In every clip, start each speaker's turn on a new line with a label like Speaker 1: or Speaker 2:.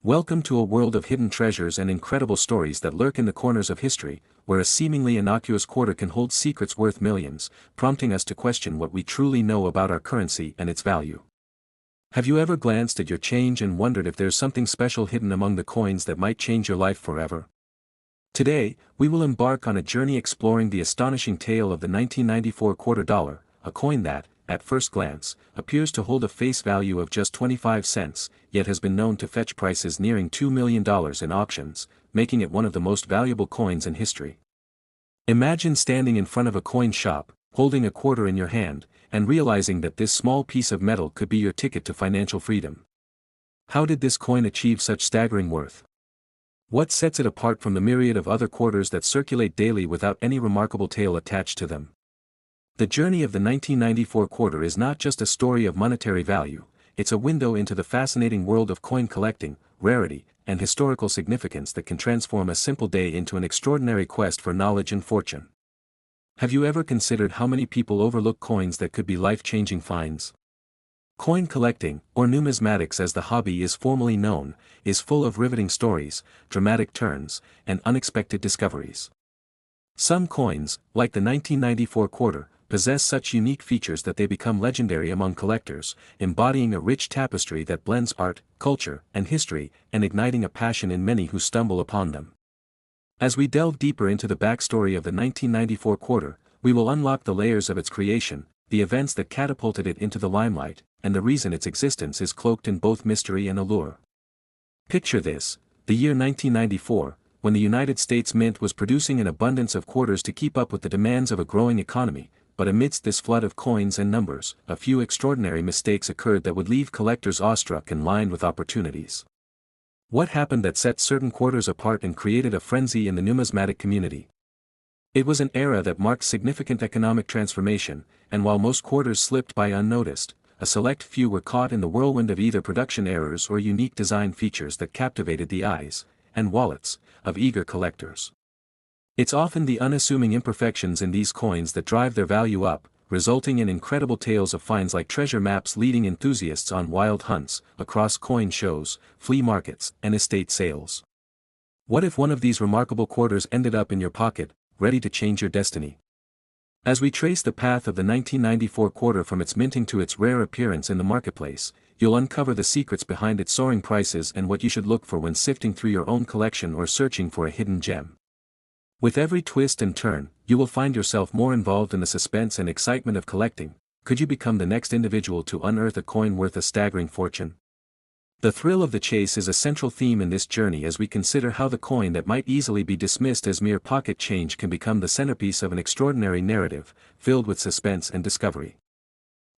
Speaker 1: Welcome to a world of hidden treasures and incredible stories that lurk in the corners of history, where a seemingly innocuous quarter can hold secrets worth millions, prompting us to question what we truly know about our currency and its value. Have you ever glanced at your change and wondered if there's something special hidden among the coins that might change your life forever? Today, we will embark on a journey exploring the astonishing tale of the 1994 quarter dollar, a coin that, at first glance, appears to hold a face value of just 25 cents, yet has been known to fetch prices nearing $2 million in auctions, making it one of the most valuable coins in history. Imagine standing in front of a coin shop, holding a quarter in your hand, and realizing that this small piece of metal could be your ticket to financial freedom. How did this coin achieve such staggering worth? What sets it apart from the myriad of other quarters that circulate daily without any remarkable tale attached to them? The journey of the 1994 quarter is not just a story of monetary value, it's a window into the fascinating world of coin collecting, rarity, and historical significance that can transform a simple day into an extraordinary quest for knowledge and fortune. Have you ever considered how many people overlook coins that could be life-changing finds? Coin collecting, or numismatics as the hobby is formally known, is full of riveting stories, dramatic turns, and unexpected discoveries. Some coins, like the 1994 quarter, possess such unique features that they become legendary among collectors, embodying a rich tapestry that blends art, culture, and history, and igniting a passion in many who stumble upon them. As we delve deeper into the backstory of the 1994 quarter, we will unlock the layers of its creation, the events that catapulted it into the limelight, and the reason its existence is cloaked in both mystery and allure. Picture this: the year 1994, when the United States Mint was producing an abundance of quarters to keep up with the demands of a growing economy. But amidst this flood of coins and numbers, a few extraordinary mistakes occurred that would leave collectors awestruck and lined with opportunities. What happened that set certain quarters apart and created a frenzy in the numismatic community? It was an era that marked significant economic transformation, and while most quarters slipped by unnoticed, a select few were caught in the whirlwind of either production errors or unique design features that captivated the eyes and wallets of eager collectors. It's often the unassuming imperfections in these coins that drive their value up, resulting in incredible tales of finds like treasure maps leading enthusiasts on wild hunts, across coin shows, flea markets, and estate sales. What if one of these remarkable quarters ended up in your pocket, ready to change your destiny? As we trace the path of the 1994 quarter from its minting to its rare appearance in the marketplace, you'll uncover the secrets behind its soaring prices and what you should look for when sifting through your own collection or searching for a hidden gem. With every twist and turn, you will find yourself more involved in the suspense and excitement of collecting. Could you become the next individual to unearth a coin worth a staggering fortune? The thrill of the chase is a central theme in this journey as we consider how the coin that might easily be dismissed as mere pocket change can become the centerpiece of an extraordinary narrative, filled with suspense and discovery.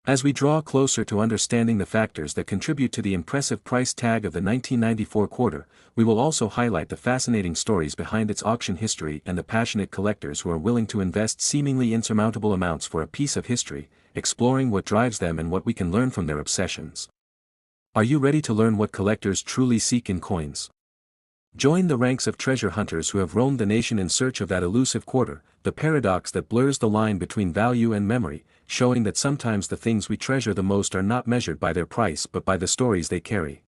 Speaker 1: As we draw closer to understanding the factors that contribute to the impressive price tag of the 1994 quarter, we will also highlight the fascinating stories behind its auction history and the passionate collectors who are willing to invest seemingly insurmountable amounts for a piece of history, exploring what drives them and what we can learn from their obsessions. Are you ready to learn what collectors truly seek in coins? Join the ranks of treasure hunters who have roamed the nation in search of that elusive quarter, the paradox that blurs the line between value and memory, showing that sometimes the things we treasure the most are not measured by their price but by the stories they carry.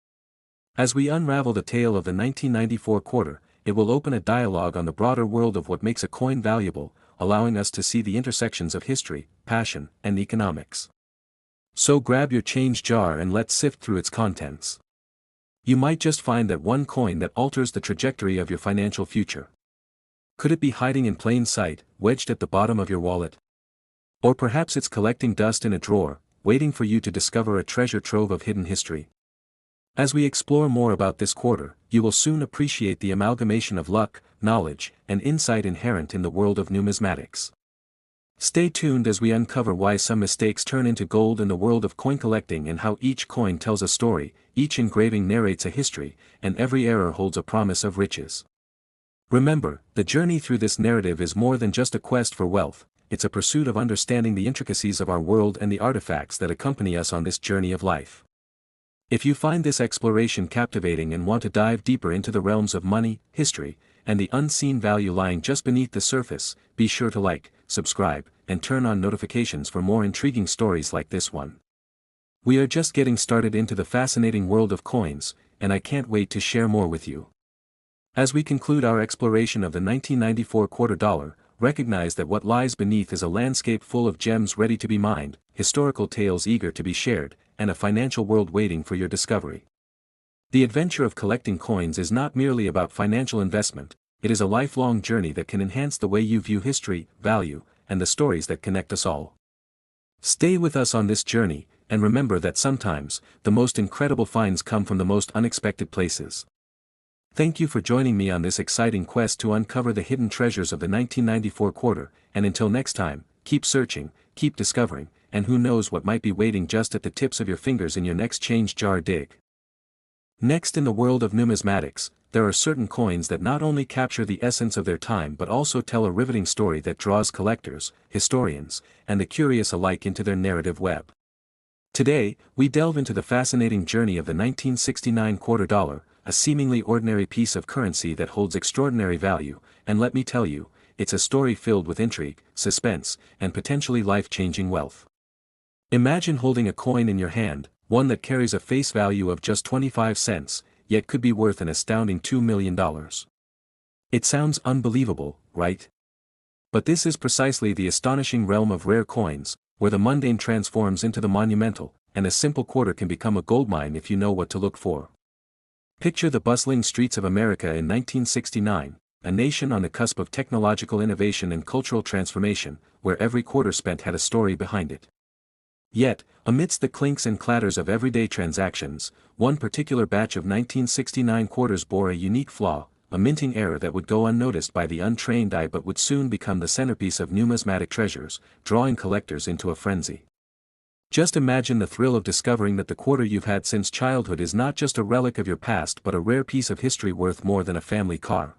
Speaker 1: As we unravel the tale of the 1994 quarter, it will open a dialogue on the broader world of what makes a coin valuable, allowing us to see the intersections of history, passion, and economics. So grab your change jar and let's sift through its contents. You might just find that one coin that alters the trajectory of your financial future. Could it be hiding in plain sight, wedged at the bottom of your wallet? Or perhaps it's collecting dust in a drawer, waiting for you to discover a treasure trove of hidden history. As we explore more about this quarter, you will soon appreciate the amalgamation of luck, knowledge, and insight inherent in the world of numismatics. Stay tuned as we uncover why some mistakes turn into gold in the world of coin collecting and how each coin tells a story, each engraving narrates a history, and every error holds a promise of riches. Remember, the journey through this narrative is more than just a quest for wealth, it's a pursuit of understanding the intricacies of our world and the artifacts that accompany us on this journey of life. If you find this exploration captivating and want to dive deeper into the realms of money, history, and the unseen value lying just beneath the surface, be sure to like, subscribe, and turn on notifications for more intriguing stories like this one. We are just getting started into the fascinating world of coins, and I can't wait to share more with you. As we conclude our exploration of the 1994 quarter dollar, recognize that what lies beneath is a landscape full of gems ready to be mined, historical tales eager to be shared, and a financial world waiting for your discovery. The adventure of collecting coins is not merely about financial investment, it is a lifelong journey that can enhance the way you view history, value, and the stories that connect us all. Stay with us on this journey, and remember that sometimes, the most incredible finds come from the most unexpected places. Thank you for joining me on this exciting quest to uncover the hidden treasures of the 1994 quarter, and until next time, keep searching, keep discovering, and who knows what might be waiting just at the tips of your fingers in your next change jar dig. Next, in the world of numismatics, there are certain coins that not only capture the essence of their time but also tell a riveting story that draws collectors, historians, and the curious alike into their narrative web. Today, we delve into the fascinating journey of the 1969 quarter dollar, a seemingly ordinary piece of currency that holds extraordinary value, and let me tell you, it's a story filled with intrigue, suspense, and potentially life-changing wealth. Imagine holding a coin in your hand, one that carries a face value of just 25 cents, yet could be worth an astounding $2 million. It sounds unbelievable, right? But this is precisely the astonishing realm of rare coins, where the mundane transforms into the monumental, and a simple quarter can become a goldmine if you know what to look for. Picture the bustling streets of America in 1969, a nation on the cusp of technological innovation and cultural transformation, where every quarter spent had a story behind it. Yet, amidst the clinks and clatters of everyday transactions, one particular batch of 1969 quarters bore a unique flaw, a minting error that would go unnoticed by the untrained eye but would soon become the centerpiece of numismatic treasures, drawing collectors into a frenzy. Just imagine the thrill of discovering that the quarter you've had since childhood is not just a relic of your past but a rare piece of history worth more than a family car.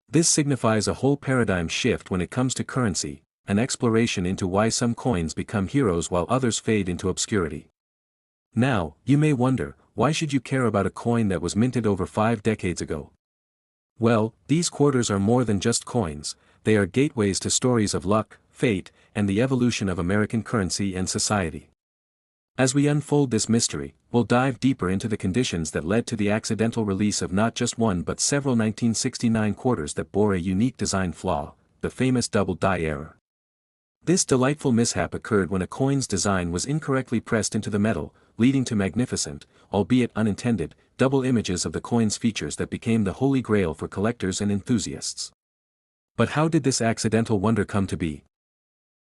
Speaker 1: This signifies a whole paradigm shift when it comes to currency, an exploration into why some coins become heroes while others fade into obscurity. Now, you may wonder, why should you care about a coin that was minted over 5 decades ago? Well, these quarters are more than just coins, they are gateways to stories of luck, fate, and the evolution of American currency and society. As we unfold this mystery, we'll dive deeper into the conditions that led to the accidental release of not just one but several 1969 quarters that bore a unique design flaw, the famous double die error. This delightful mishap occurred when a coin's design was incorrectly pressed into the metal, leading to magnificent, albeit unintended, double images of the coin's features that became the holy grail for collectors and enthusiasts. But how did this accidental wonder come to be?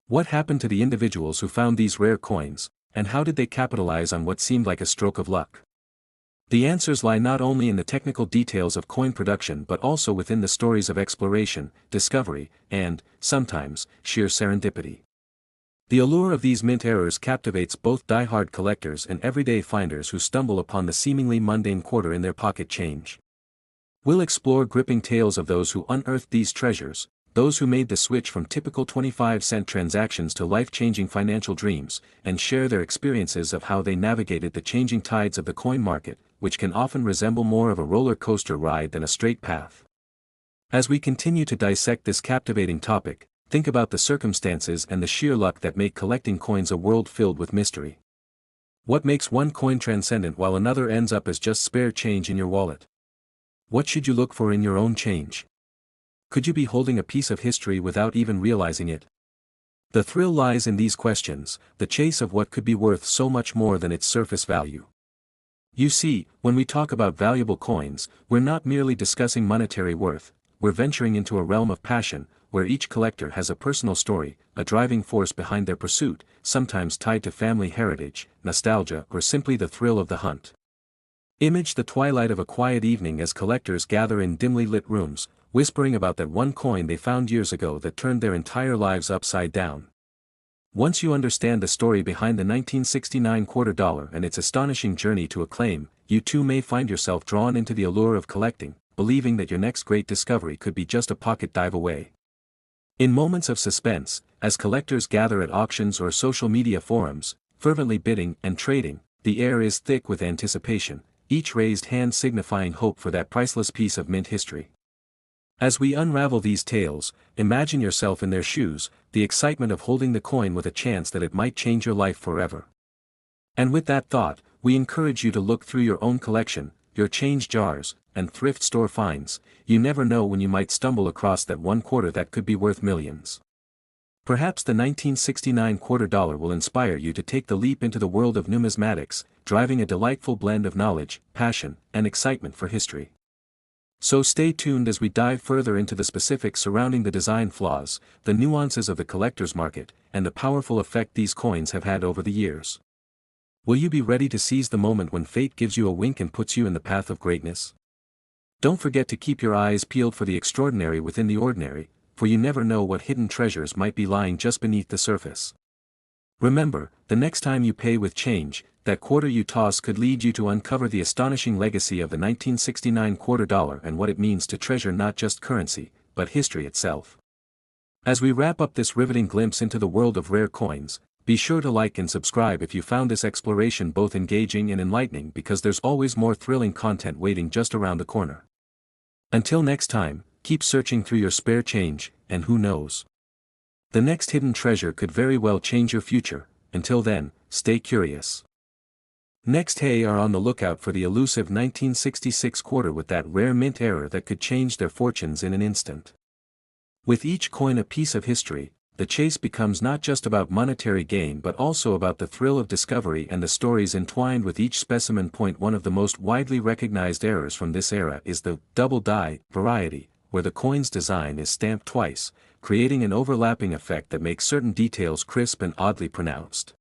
Speaker 1: What happened to the individuals who found these rare coins, and how did they capitalize on what seemed like a stroke of luck? The answers lie not only in the technical details of coin production but also within the stories of exploration, discovery, and, sometimes, sheer serendipity. The allure of these mint errors captivates both die-hard collectors and everyday finders who stumble upon the seemingly mundane quarter in their pocket change. We'll explore gripping tales of those who unearthed these treasures, those who made the switch from typical 25-cent transactions to life-changing financial dreams, and share their experiences of how they navigated the changing tides of the coin market, which can often resemble more of a roller coaster ride than a straight path. As we continue to dissect this captivating topic, think about the circumstances and the sheer luck that make collecting coins a world filled with mystery. What makes one coin transcendent while another ends up as just spare change in your wallet? What should you look for in your own change? Could you be holding a piece of history without even realizing it? The thrill lies in these questions, the chase of what could be worth so much more than its surface value. You see, when we talk about valuable coins, we're not merely discussing monetary worth, we're venturing into a realm of passion, where each collector has a personal story, a driving force behind their pursuit, sometimes tied to family heritage, nostalgia, or simply the thrill of the hunt. Image the twilight of a quiet evening as collectors gather in dimly lit rooms, whispering about that one coin they found years ago that turned their entire lives upside down. Once you understand the story behind the 1969 quarter dollar and its astonishing journey to acclaim, you too may find yourself drawn into the allure of collecting, believing that your next great discovery could be just a pocket dive away. In moments of suspense, as collectors gather at auctions or social media forums, fervently bidding and trading, the air is thick with anticipation, each raised hand signifying hope for that priceless piece of mint history. As we unravel these tales, imagine yourself in their shoes, the excitement of holding the coin with a chance that it might change your life forever. And with that thought, we encourage you to look through your own collection, your change jars, and thrift store finds, you never know when you might stumble across that one quarter that could be worth millions. Perhaps the 1969 quarter dollar will inspire you to take the leap into the world of numismatics, driving a delightful blend of knowledge, passion, and excitement for history. So stay tuned as we dive further into the specifics surrounding the design flaws, the nuances of the collector's market, and the powerful effect these coins have had over the years. Will you be ready to seize the moment when fate gives you a wink and puts you in the path of greatness? Don't forget to keep your eyes peeled for the extraordinary within the ordinary, for you never know what hidden treasures might be lying just beneath the surface. Remember, the next time you pay with change, that quarter you toss could lead you to uncover the astonishing legacy of the 1969 quarter dollar and what it means to treasure not just currency, but history itself. As we wrap up this riveting glimpse into the world of rare coins, be sure to like and subscribe if you found this exploration both engaging and enlightening, because there's always more thrilling content waiting just around the corner. Until next time, keep searching through your spare change, and who knows? The next hidden treasure could very well change your future. Until then, stay curious. Next, hey, are on the lookout for the elusive 1966 quarter with that rare mint error that could change their fortunes in an instant. With each coin a piece of history, the chase becomes not just about monetary gain but also about the thrill of discovery and the stories entwined with each specimen. One of the most widely recognized errors from this era is the double die variety, where the coin's design is stamped twice, creating an overlapping effect that makes certain details crisp and oddly pronounced.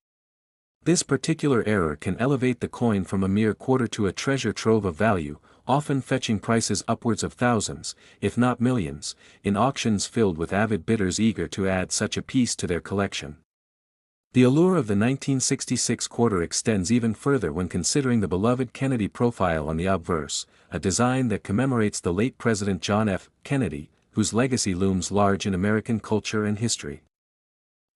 Speaker 1: This particular error can elevate the coin from a mere quarter to a treasure trove of value, often fetching prices upwards of thousands, if not millions, in auctions filled with avid bidders eager to add such a piece to their collection. The allure of the 1966 quarter extends even further when considering the beloved Kennedy profile on the obverse, a design that commemorates the late President John F. Kennedy, whose legacy looms large in American culture and history.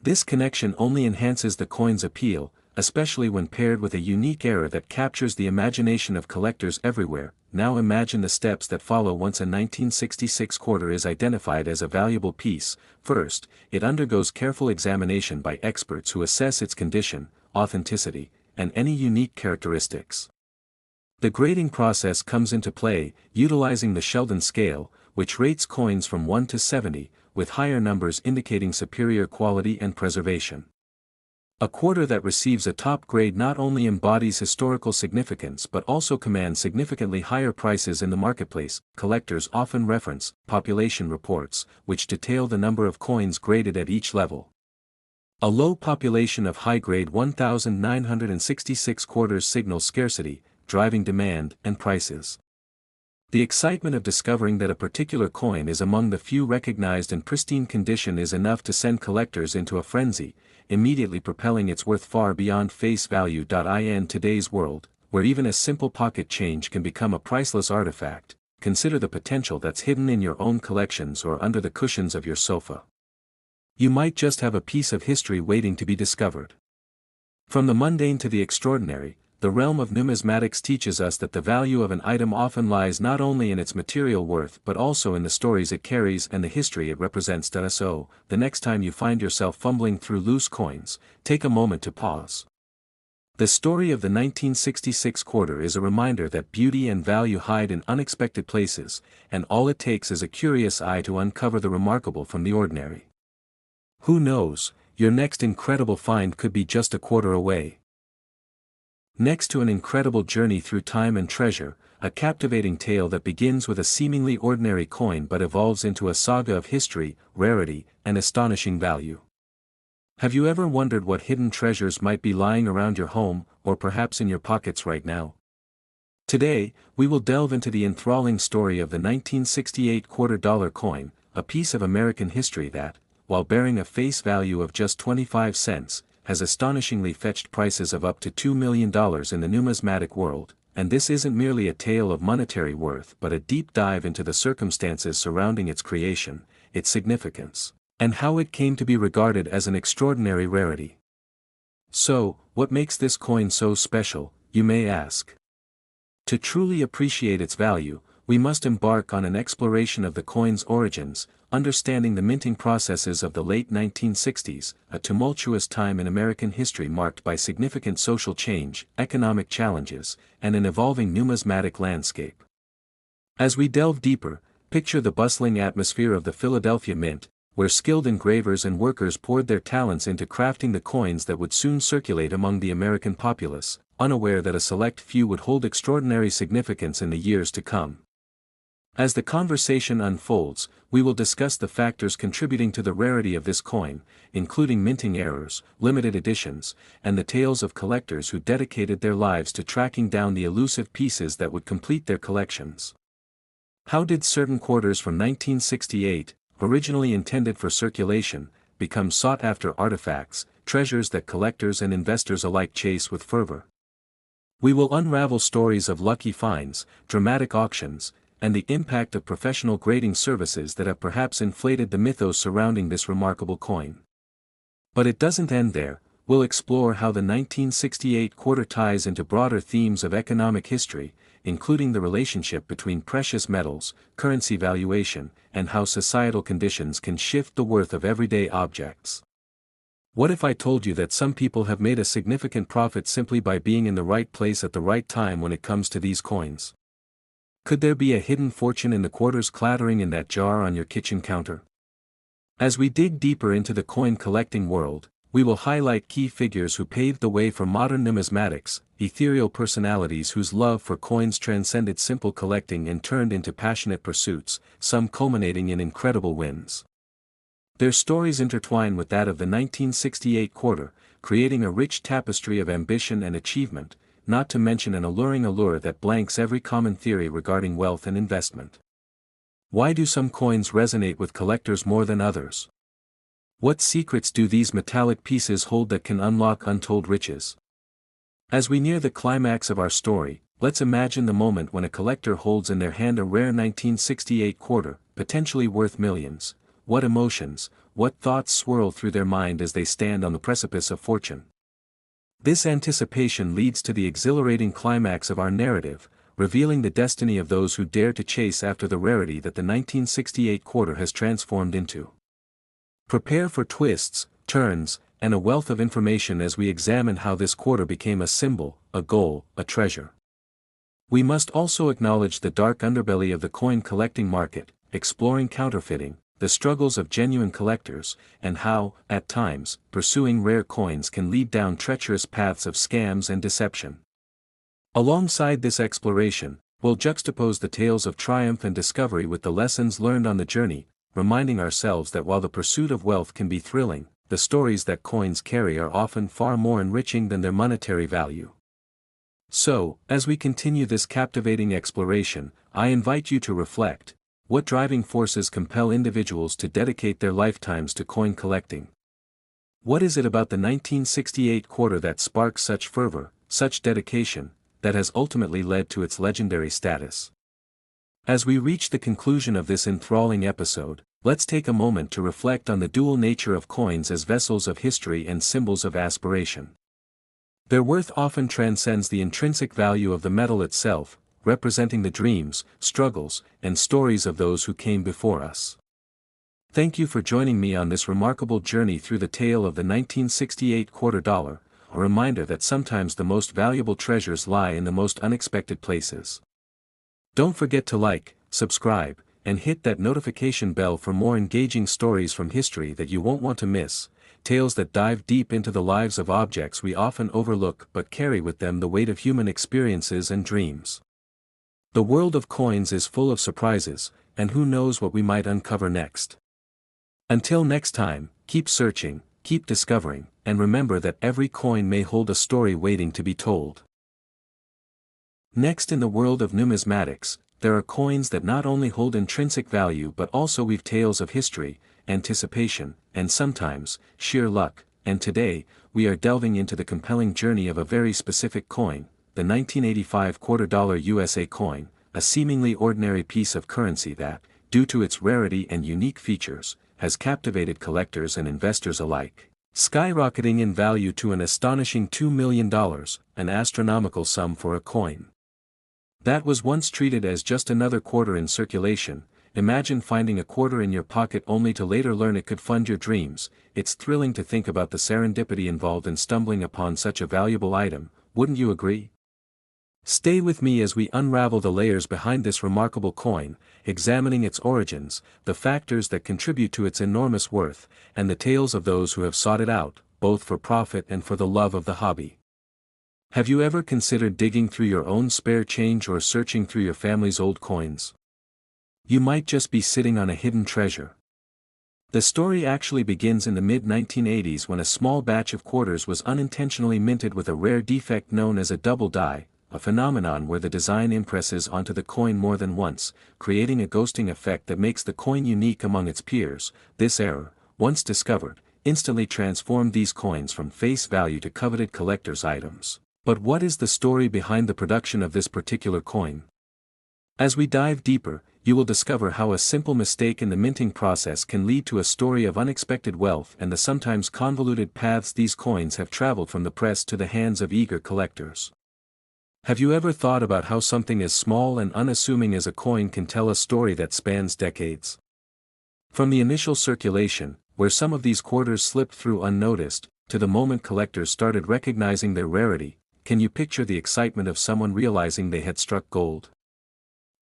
Speaker 1: This connection only enhances the coin's appeal, especially when paired with a unique error that captures the imagination of collectors everywhere. Now imagine the steps that follow once a 1966 quarter is identified as a valuable piece. First, it undergoes careful examination by experts who assess its condition, authenticity, and any unique characteristics. The grading process comes into play, utilizing the Sheldon scale, which rates coins from 1 to 70, with higher numbers indicating superior quality and preservation. A quarter that receives a top grade not only embodies historical significance but also commands significantly higher prices in the marketplace. Collectors often reference population reports, which detail the number of coins graded at each level. A low population of high-grade 1,966 quarters signals scarcity, driving demand and prices. The excitement of discovering that a particular coin is among the few recognized in pristine condition is enough to send collectors into a frenzy, immediately propelling its worth far beyond face value. In today's world, where even a simple pocket change can become a priceless artifact, consider the potential that's hidden in your own collections or under the cushions of your sofa. You might just have a piece of history waiting to be discovered. From the mundane to the extraordinary, the realm of numismatics teaches us that the value of an item often lies not only in its material worth but also in the stories it carries and the history it represents. So, the next time you find yourself fumbling through loose coins, take a moment to pause. The story of the 1966 quarter is a reminder that beauty and value hide in unexpected places, and all it takes is a curious eye to uncover the remarkable from the ordinary. Who knows, your next incredible find could be just a quarter away. Next to an incredible journey through time and treasure, a captivating tale that begins with a seemingly ordinary coin but evolves into a saga of history, rarity, and astonishing value. Have you ever wondered what hidden treasures might be lying around your home, or perhaps in your pockets right now? Today, we will delve into the enthralling story of the 1968 quarter dollar coin, a piece of American history that, while bearing a face value of just 25 cents, has astonishingly fetched prices of up to $2 million in the numismatic world. And this isn't merely a tale of monetary worth but a deep dive into the circumstances surrounding its creation, its significance, and how it came to be regarded as an extraordinary rarity. So, what makes this coin so special, you may ask? To truly appreciate its value, we must embark on an exploration of the coin's origins, understanding the minting processes of the late 1960s, a tumultuous time in American history marked by significant social change, economic challenges, and an evolving numismatic landscape. As we delve deeper, picture the bustling atmosphere of the Philadelphia Mint, where skilled engravers and workers poured their talents into crafting the coins that would soon circulate among the American populace, unaware that a select few would hold extraordinary significance in the years to come. As the conversation unfolds, we will discuss the factors contributing to the rarity of this coin, including minting errors, limited editions, and the tales of collectors who dedicated their lives to tracking down the elusive pieces that would complete their collections. How did certain quarters from 1968, originally intended for circulation, become sought-after artifacts, treasures that collectors and investors alike chase with fervor? We will unravel stories of lucky finds, dramatic auctions, and the impact of professional grading services that have perhaps inflated the mythos surrounding this remarkable coin. But it doesn't end there. We'll explore how the 1968 quarter ties into broader themes of economic history, including the relationship between precious metals, currency valuation, and how societal conditions can shift the worth of everyday objects. What if I told you that some people have made a significant profit simply by being in the right place at the right time when it comes to these coins? Could there be a hidden fortune in the quarters clattering in that jar on your kitchen counter? As we dig deeper into the coin collecting world, we will highlight key figures who paved the way for modern numismatics, ethereal personalities whose love for coins transcended simple collecting and turned into passionate pursuits, some culminating in incredible wins. Their stories intertwine with that of the 1968 quarter, creating a rich tapestry of ambition and achievement, not to mention an alluring allure that blanks every common theory regarding wealth and investment. Why do some coins resonate with collectors more than others? What secrets do these metallic pieces hold that can unlock untold riches? As we near the climax of our story, let's imagine the moment when a collector holds in their hand a rare 1968 quarter, potentially worth millions. What emotions, what thoughts swirl through their mind as they stand on the precipice of fortune? This anticipation leads to the exhilarating climax of our narrative, revealing the destiny of those who dare to chase after the rarity that the 1968 quarter has transformed into. Prepare for twists, turns, and a wealth of information as we examine how this quarter became a symbol, a goal, a treasure. We must also acknowledge the dark underbelly of the coin collecting market, exploring counterfeiting, the struggles of genuine collectors, and how, at times, pursuing rare coins can lead down treacherous paths of scams and deception. Alongside this exploration, we'll juxtapose the tales of triumph and discovery with the lessons learned on the journey, reminding ourselves that while the pursuit of wealth can be thrilling, the stories that coins carry are often far more enriching than their monetary value. So, as we continue this captivating exploration, I invite you to reflect: what driving forces compel individuals to dedicate their lifetimes to coin collecting? What is it about the 1968 quarter that sparks such fervor, such dedication, that has ultimately led to its legendary status? As we reach the conclusion of this enthralling episode, let's take a moment to reflect on the dual nature of coins as vessels of history and symbols of aspiration. Their worth often transcends the intrinsic value of the metal itself, representing the dreams, struggles, and stories of those who came before us. Thank you for joining me on this remarkable journey through the tale of the 1968 quarter dollar, a reminder that sometimes the most valuable treasures lie in the most unexpected places. Don't forget to like, subscribe, and hit that notification bell for more engaging stories from history that you won't want to miss, tales that dive deep into the lives of objects we often overlook but carry with them the weight of human experiences and dreams. The world of coins is full of surprises, and who knows what we might uncover next. Until next time, keep searching, keep discovering, and remember that every coin may hold a story waiting to be told. Next, in the world of numismatics, there are coins that not only hold intrinsic value but also weave tales of history, anticipation, and sometimes, sheer luck, and today, we are delving into the compelling journey of a very specific coin, the 1985 quarter dollar USA coin, a seemingly ordinary piece of currency that, due to its rarity and unique features, has captivated collectors and investors alike, skyrocketing in value to an astonishing $2 million, an astronomical sum for a coin. That was once treated as just another quarter in circulation. Imagine finding a quarter in your pocket only to later learn it could fund your dreams. It's thrilling to think about the serendipity involved in stumbling upon such a valuable item, wouldn't you agree? Stay with me as we unravel the layers behind this remarkable coin, examining its origins, the factors that contribute to its enormous worth, and the tales of those who have sought it out, both for profit and for the love of the hobby. Have you ever considered digging through your own spare change or searching through your family's old coins? You might just be sitting on a hidden treasure. The story actually begins in the mid-1980s when a small batch of quarters was unintentionally minted with a rare defect known as a double die, a phenomenon where the design impresses onto the coin more than once, creating a ghosting effect that makes the coin unique among its peers. This error, once discovered, instantly transformed these coins from face value to coveted collector's items. But what is the story behind the production of this particular coin? As we dive deeper, you will discover how a simple mistake in the minting process can lead to a story of unexpected wealth and the sometimes convoluted paths these coins have traveled from the press to the hands of eager collectors. Have you ever thought about how something as small and unassuming as a coin can tell a story that spans decades? From the initial circulation, where some of these quarters slipped through unnoticed, to the moment collectors started recognizing their rarity, can you picture the excitement of someone realizing they had struck gold?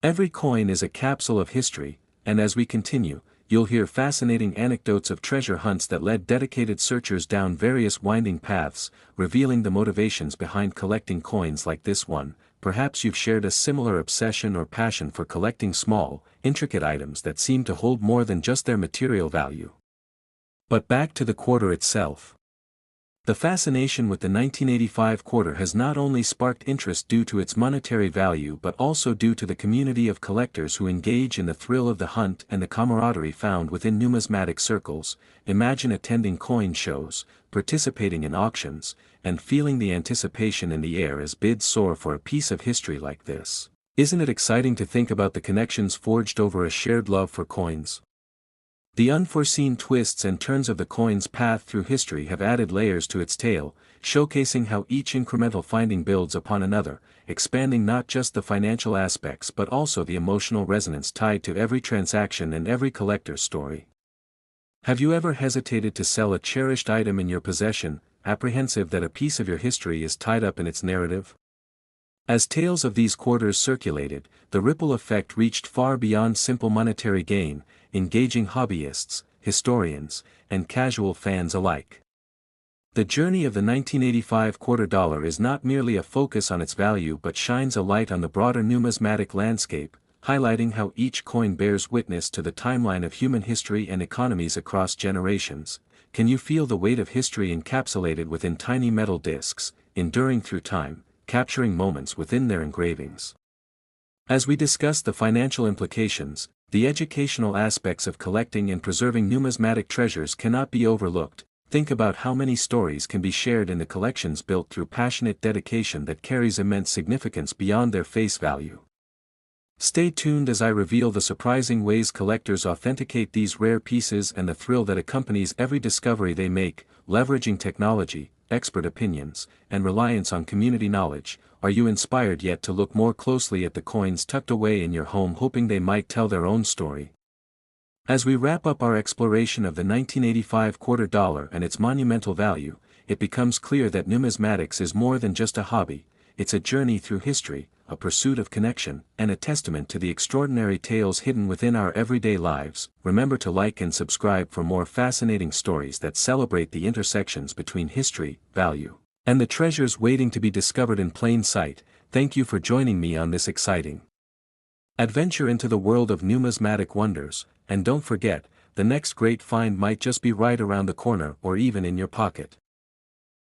Speaker 1: Every coin is a capsule of history, and as we continue, you'll hear fascinating anecdotes of treasure hunts that led dedicated searchers down various winding paths, revealing the motivations behind collecting coins like this one. Perhaps you've shared a similar obsession or passion for collecting small, intricate items that seem to hold more than just their material value. But back to the quarter itself. The fascination with the 1985 quarter has not only sparked interest due to its monetary value but also due to the community of collectors who engage in the thrill of the hunt and the camaraderie found within numismatic circles. Imagine attending coin shows, participating in auctions, and feeling the anticipation in the air as bids soar for a piece of history like this. Isn't it exciting to think about the connections forged over a shared love for coins? The unforeseen twists and turns of the coin's path through history have added layers to its tale, showcasing how each incremental finding builds upon another, expanding not just the financial aspects but also the emotional resonance tied to every transaction and every collector's story. Have you ever hesitated to sell a cherished item in your possession, apprehensive that a piece of your history is tied up in its narrative? As tales of these quarters circulated, the ripple effect reached far beyond simple monetary gain, engaging hobbyists, historians, and casual fans alike. The journey of the 1985 quarter dollar is not merely a focus on its value but shines a light on the broader numismatic landscape, highlighting how each coin bears witness to the timeline of human history and economies across generations. Can you feel the weight of history encapsulated within tiny metal discs, enduring through time, capturing moments within their engravings? As we discuss the financial implications, the educational aspects of collecting and preserving numismatic treasures cannot be overlooked. Think about how many stories can be shared in the collections built through passionate dedication that carries immense significance beyond their face value. Stay tuned as I reveal the surprising ways collectors authenticate these rare pieces and the thrill that accompanies every discovery they make. Leveraging technology, expert opinions, and reliance on community knowledge. Are you inspired yet to look more closely at the coins tucked away in your home, hoping they might tell their own story? As we wrap up our exploration of the 1985 quarter dollar and its monumental value, it becomes clear that numismatics is more than just a hobby. It's a journey through history, a pursuit of connection, and a testament to the extraordinary tales hidden within our everyday lives. Remember to like and subscribe for more fascinating stories that celebrate the intersections between history, value, and the treasures waiting to be discovered in plain sight. Thank you for joining me on this exciting adventure into the world of numismatic wonders, and don't forget, the next great find might just be right around the corner or even in your pocket.